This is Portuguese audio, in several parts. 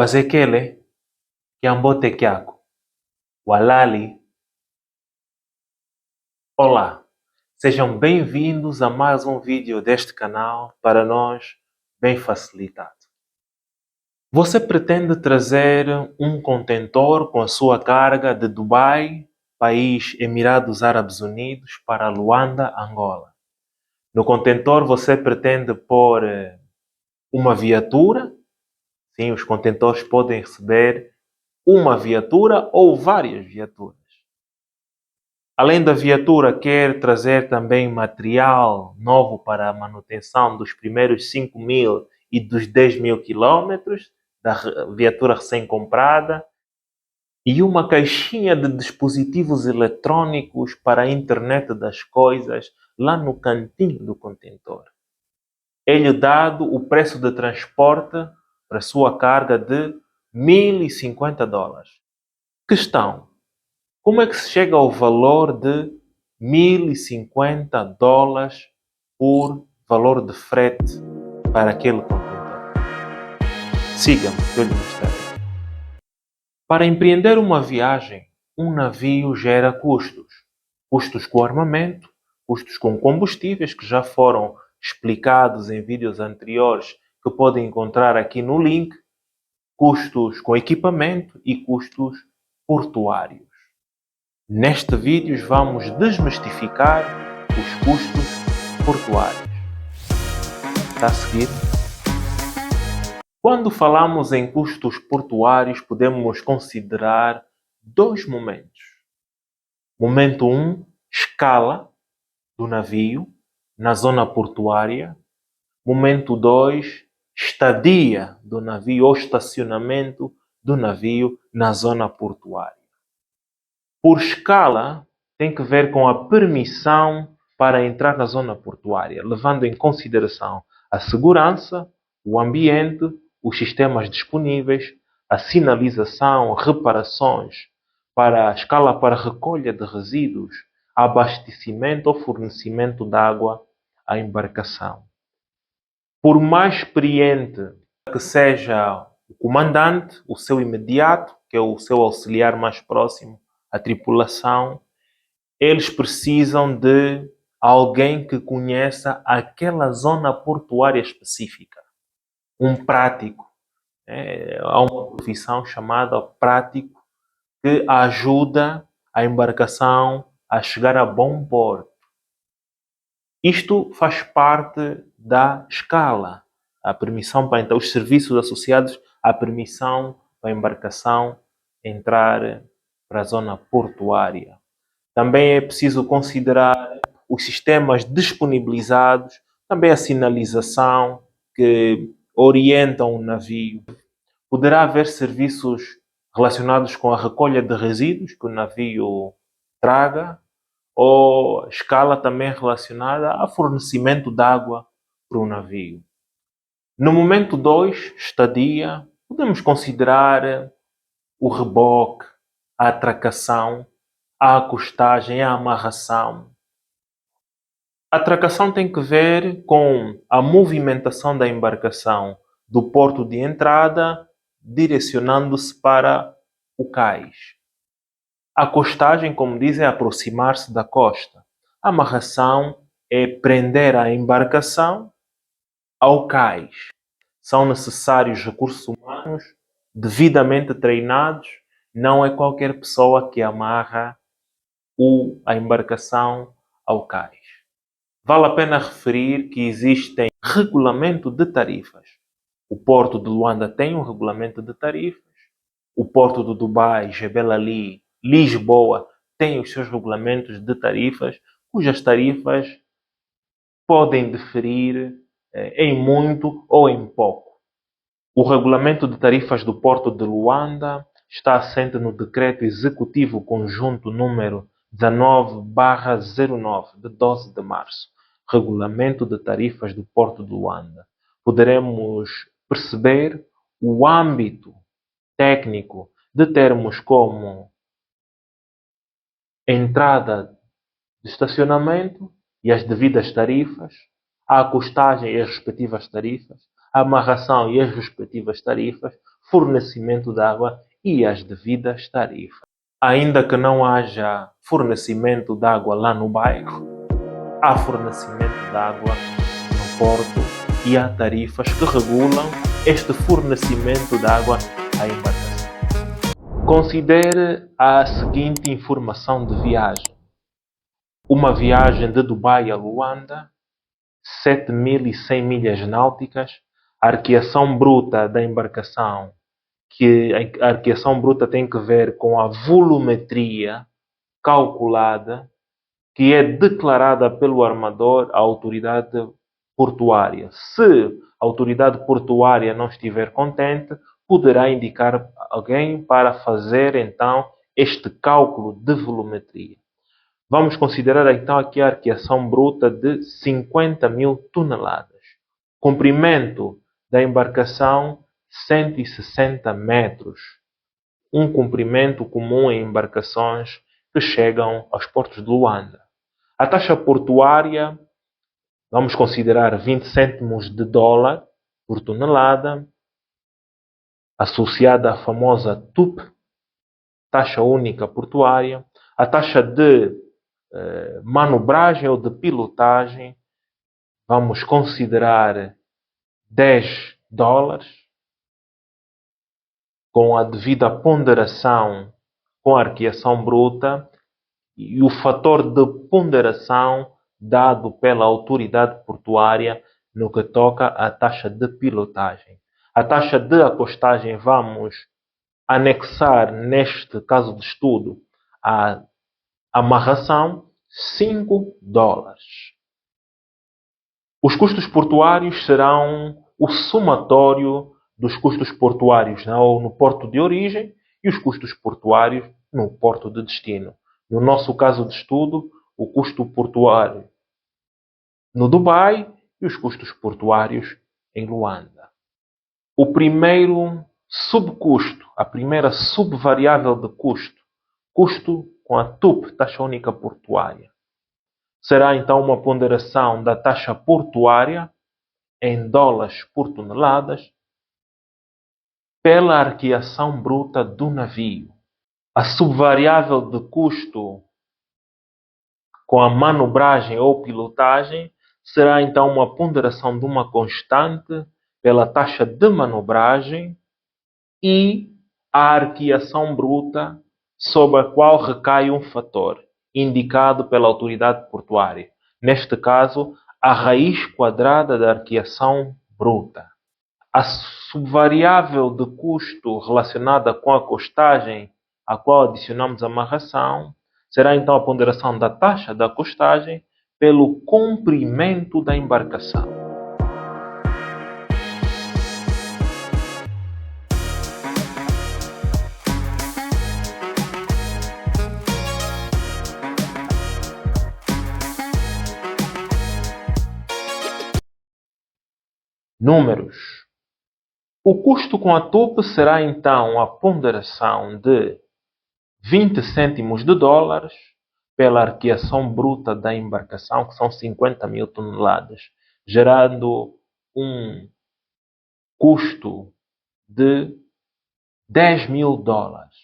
Wazekele, Kiambote Kyako, Walali. Olá, sejam bem-vindos a mais um vídeo deste canal para nós bem facilitado. Você pretende trazer um contentor com a sua carga de Dubai, país Emirados Árabes Unidos, para Luanda, Angola. No contentor você pretende pôr uma viatura. Sim, os contentores podem receber uma viatura ou várias viaturas. Além da viatura, quer trazer também material novo para a manutenção dos primeiros 5.000 e dos 10.000 quilómetros da viatura recém-comprada e uma caixinha de dispositivos eletrônicos para a internet das coisas lá no cantinho do contentor. É-lhe dado o preço de transporte para a sua carga de $1.050. Questão: como é que se chega ao valor de $1.050 por valor de frete para aquele contentor? Siga-me que eu lhe mostrarei. Para empreender uma viagem, um navio gera custos. Custos com armamento, custos com combustíveis, que já foram explicados em vídeos anteriores que podem encontrar aqui no link, custos com equipamento e custos portuários. Neste vídeo vamos desmistificar os custos portuários. Está a seguir? Quando falamos em custos portuários, podemos considerar dois momentos. Momento 1, escala do navio na zona portuária. Momento 2, estadia do navio ou estacionamento do navio na zona portuária. Por escala, tem que ver com a permissão para entrar na zona portuária, levando em consideração a segurança, o ambiente, os sistemas disponíveis, a sinalização, reparações, para a escala para recolha de resíduos, abastecimento ou fornecimento de água à embarcação. Por mais experiente que seja o comandante, o seu imediato, que é o seu auxiliar mais próximo, a tripulação, eles precisam de alguém que conheça aquela zona portuária específica. Um prático. Há uma profissão chamada prático que ajuda a embarcação a chegar a bom porto. Isto faz parte da escala, a permissão para entrar, os serviços associados à permissão para a embarcação entrar para a zona portuária. Também é preciso considerar os sistemas disponibilizados, também a sinalização que orientam o navio. Poderá haver serviços relacionados com a recolha de resíduos que o navio traga, ou escala também relacionada a fornecimento de água para o navio. No momento 2, estadia, podemos considerar o reboque, a atracação, a acostagem, a amarração. A atracação tem que ver com a movimentação da embarcação do porto de entrada, direcionando-se para o cais. A acostagem, como dizem, é aproximar-se da costa. A amarração é prender a embarcação ao cais. São necessários recursos humanos devidamente treinados. Não é qualquer pessoa que amarra a embarcação ao cais. Vale a pena referir que existem regulamento de tarifas. O Porto de Luanda tem um regulamento de tarifas. O Porto de Dubai, Jebel Ali, Lisboa tem os seus regulamentos de tarifas, cujas tarifas podem diferir em muito ou em pouco. O regulamento de tarifas do Porto de Luanda está assente no Decreto Executivo Conjunto número 19/09, de 12 de março. Regulamento de tarifas do Porto de Luanda. Poderemos perceber o âmbito técnico de termos como entrada de estacionamento e as devidas tarifas, a acostagem e as respectivas tarifas, a amarração e as respectivas tarifas, fornecimento de água e as devidas tarifas. Ainda que não haja fornecimento de água lá no bairro, há fornecimento de água no porto e há tarifas que regulam este fornecimento de água à embarcação. Considere a seguinte informação de viagem. Uma viagem de Dubai a Luanda, 7.100 milhas náuticas, a arqueação bruta da embarcação, que a arqueação bruta tem que ver com a volumetria calculada que é declarada pelo armador à autoridade portuária. Se a autoridade portuária não estiver contente, poderá indicar alguém para fazer então este cálculo de volumetria. Vamos considerar então aqui a arqueação bruta de 50.000 toneladas. Comprimento da embarcação 160 metros. Um comprimento comum em embarcações que chegam aos portos de Luanda. A taxa portuária, vamos considerar 20 cêntimos de dólar por tonelada, associada à famosa TUP, taxa única portuária. A taxa de manobragem ou de pilotagem, vamos considerar 10 dólares, com a devida ponderação com a arqueação bruta e o fator de ponderação dado pela autoridade portuária no que toca à taxa de pilotagem. A taxa de acostagem vamos anexar, neste caso de estudo, a amarração, 5 dólares. Os custos portuários serão o somatório dos custos portuários no porto de origem e os custos portuários no porto de destino. No nosso caso de estudo, o custo portuário no Dubai e os custos portuários em Luanda. O primeiro subcusto, a primeira subvariável de custo, custo com a TUP, taxa única portuária, será então uma ponderação da taxa portuária em dólares por toneladas pela arqueação bruta do navio. A subvariável de custo com a manobragem ou pilotagem será então uma ponderação de uma constante pela taxa de manobragem e a arqueação bruta sobre a qual recai um fator indicado pela autoridade portuária. Neste caso, a raiz quadrada da arqueação bruta. A subvariável de custo relacionada com a acostagem, a qual adicionamos a amarração, será então a ponderação da taxa da acostagem pelo comprimento da embarcação. Números. O custo com a TUP será então a ponderação de 20 cêntimos de dólares pela arqueação bruta da embarcação, que são 50.000 toneladas, gerando um custo de 10.000 dólares.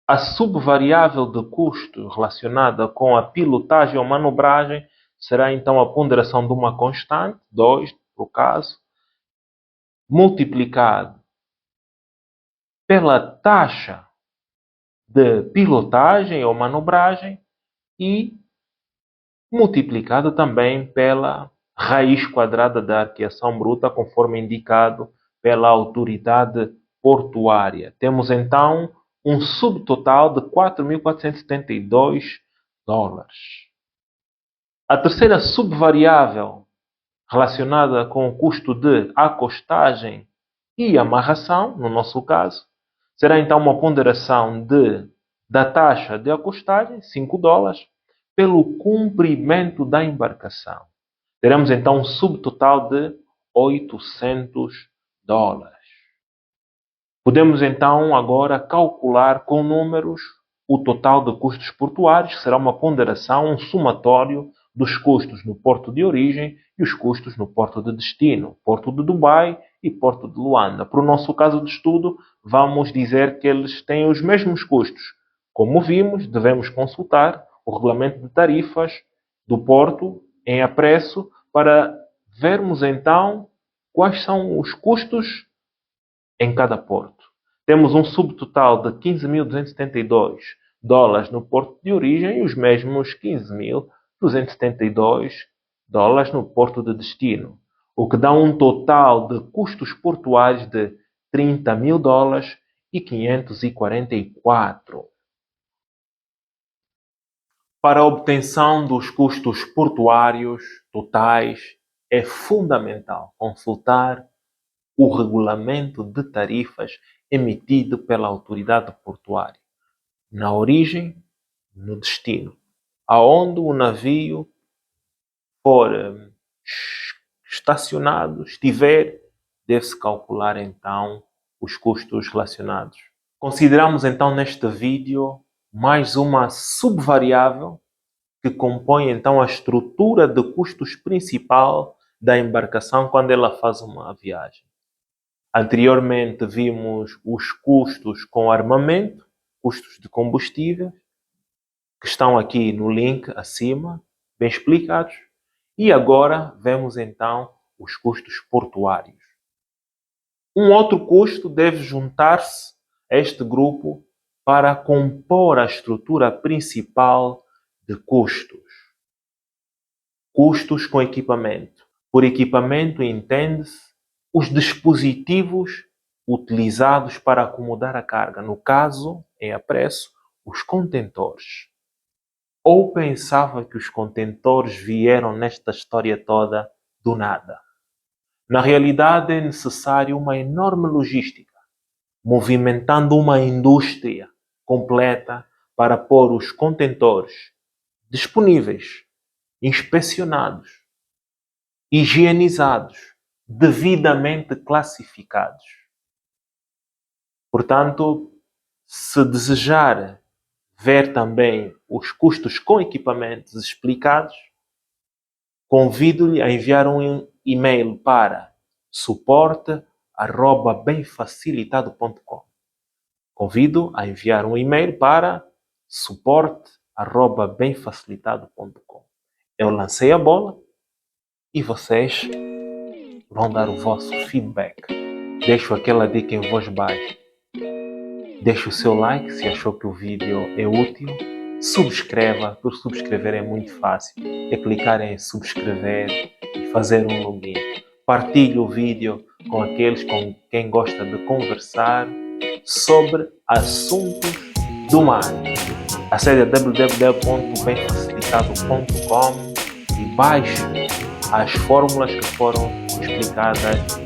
A subvariável de custo relacionada com a pilotagem ou manobragem será então a ponderação de uma constante, 2 por caso, multiplicado pela taxa de pilotagem ou manobragem e multiplicado também pela raiz quadrada da arqueação bruta, conforme indicado pela autoridade portuária. Temos então um subtotal de 4.472 dólares. A terceira subvariável relacionada com o custo de acostagem e amarração, no nosso caso, será então uma ponderação da taxa de acostagem, 5 dólares, pelo comprimento da embarcação. Teremos então um subtotal de 800 dólares. Podemos então agora calcular com números o total de custos portuários, que será uma ponderação, um somatório dos custos no porto de origem e os custos no porto de destino, porto de Dubai e porto de Luanda. Para o nosso caso de estudo, vamos dizer que eles têm os mesmos custos. Como vimos, devemos consultar o regulamento de tarifas do porto em apreço para vermos então quais são os custos em cada porto. Temos um subtotal de 15.272 dólares no porto de origem e os mesmos 15.272 dólares no porto de destino, o que dá um total de custos portuários de 30 mil dólares e 544. Para a obtenção dos custos portuários totais, é fundamental consultar o regulamento de tarifas emitido pela autoridade portuária, na origem, no destino. Aonde o navio for estacionado, estiver, deve-se calcular então os custos relacionados. Consideramos então neste vídeo mais uma subvariável que compõe então a estrutura de custos principal da embarcação quando ela faz uma viagem. Anteriormente vimos os custos com armamento, custos de combustível, que estão aqui no link acima, bem explicados. E agora vemos então os custos portuários. Um outro custo deve juntar-se a este grupo para compor a estrutura principal de custos. Custos com equipamento. Por equipamento entende-se os dispositivos utilizados para acomodar a carga. No caso, em apreço, os contentores. Ou pensava que os contentores vieram nesta história toda do nada. Na realidade, é necessário uma enorme logística, movimentando uma indústria completa para pôr os contentores disponíveis, inspecionados, higienizados, devidamente classificados. Portanto, se desejar ver também os custos com equipamentos explicados, convido-lhe a enviar um e-mail para suporte@bemfacilitado.com. Convido a enviar um e-mail para suporte@bemfacilitado.com. Eu lancei a bola e vocês vão dar o vosso feedback. Deixo aquela dica em voz baixa. Deixe o seu like se achou que o vídeo é útil. Subscreva, por subscrever é muito fácil. É clicar em subscrever e fazer um login. Partilhe o vídeo com aqueles com quem gosta de conversar sobre assuntos do mar. Acede a www.bemfacilitado.com e baixe as fórmulas que foram explicadas